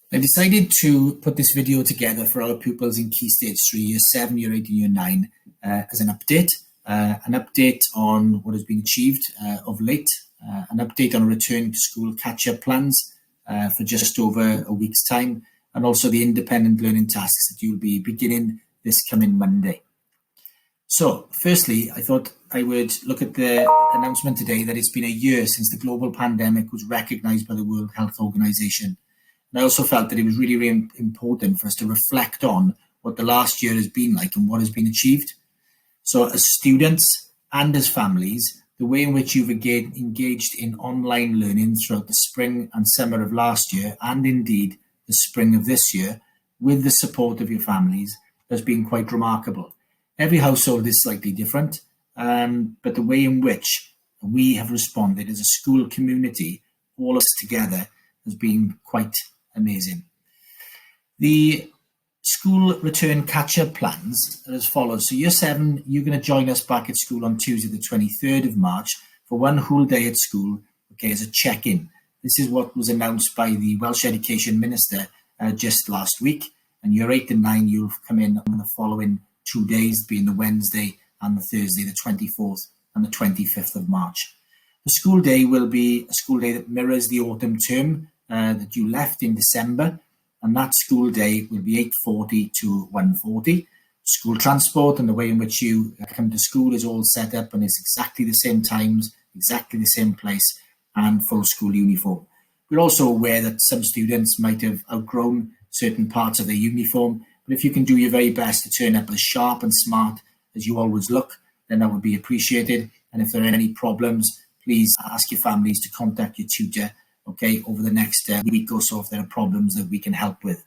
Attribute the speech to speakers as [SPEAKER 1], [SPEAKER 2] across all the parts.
[SPEAKER 1] I decided to put this video together for our pupils in Key Stage 3, Year 7, Year 8 and Year 9 as an update on what has been achieved of late, an update on return to school catch-up plans for just over a week's time, and also the independent learning tasks that you'll be beginning this coming Monday. So, firstly, I thought I would look at the announcement today that it's been a year since the global pandemic was recognised by the World Health Organization. And I also felt that it was really important for us to reflect on what the last year has been like and what has been achieved. So as students and as families, the way in which you've engaged in online learning throughout the spring and summer of last year, and indeed the spring of this year, with the support of your families, has been quite remarkable. Every household is slightly different, but the way in which we have responded as a school community, all of us together, has been quite amazing. The school return catch-up plans are as follows. So Year 7, you're going to join us back at school on Tuesday the 23rd of March for one whole day at school, as a check-in. This is what was announced by the Welsh Education Minister just last week. And Year 8 and 9, you'll come in on the following 2 days, being the Wednesday and the Thursday, the 24th and the 25th of March. The school day will be a school day that mirrors the autumn term that you left in December, and that school day will be 8:40 to 1:40. School transport and the way in which you come to school is all set up and it's exactly the same times, exactly the same place, and full school uniform. We're also aware that some students might have outgrown certain parts of their uniform, but if you can do your very best to turn up as sharp and smart as you always look, then that would be appreciated. And if there are any problems, please ask your families to contact your tutor over the next week or so if there are problems that we can help with.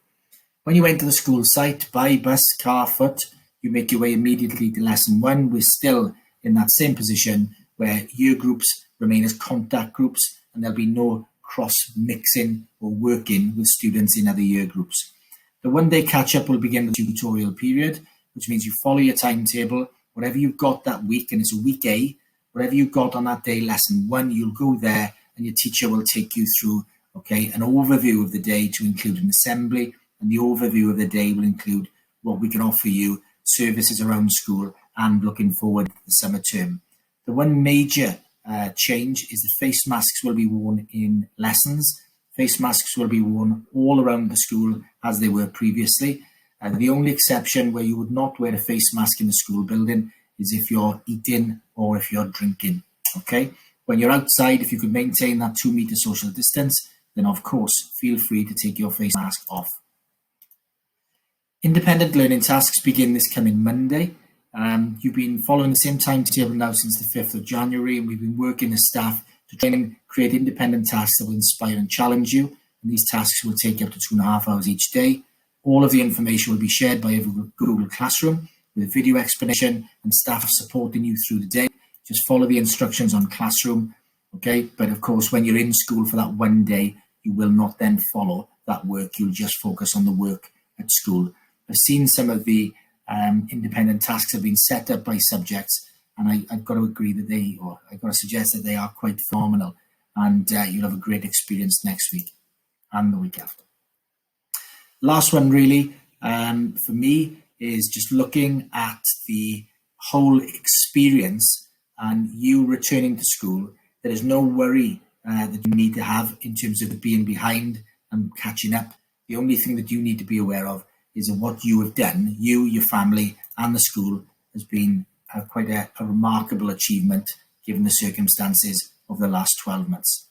[SPEAKER 1] When you enter the school site, by bus, car, foot, you make your way immediately to lesson 1. We're still in that same position where year groups remain as contact groups and there'll be no cross-mixing or working with students in other year groups. The one-day catch-up will begin the tutorial period, which means you follow your timetable. Whatever you've got that week, and it's a week A, whatever you've got on that day, lesson 1, you'll go there and your teacher will take you through an overview of the day to include an assembly, and the overview of the day will include what we can offer you, services around school, and looking forward to the summer term. The one major change is the face masks will be worn in lessons. Face masks will be worn all around the school as they were previously. The only exception where you would not wear a face mask in the school building is if you're eating or if you're drinking. When you're outside, if you could maintain that 2-meter social distance, then of course, feel free to take your face mask off. Independent learning tasks begin this coming Monday. You've been following the same timetable now since the 5th of January, and we've been working as staff to try and create independent tasks that will inspire and challenge you. And these tasks will take up to 2.5 hours each day. All of the information will be shared by Google Classroom with video explanation and staff supporting you through the day. Just follow the instructions on Classroom, But of course, when you're in school for that one day, you will not then follow that work. You'll just focus on the work at school. I've seen some of the independent tasks have been set up by subjects, and I've got to agree that I've got to suggest that they are quite phenomenal, and you'll have a great experience next week and the week after. Last one really for me is just looking at the whole experience and you returning to school. There is no worry that you need to have in terms of being behind and catching up. The only thing that you need to be aware of is that what you have done, you, your family and the school, has been quite a remarkable achievement given the circumstances of the last 12 months.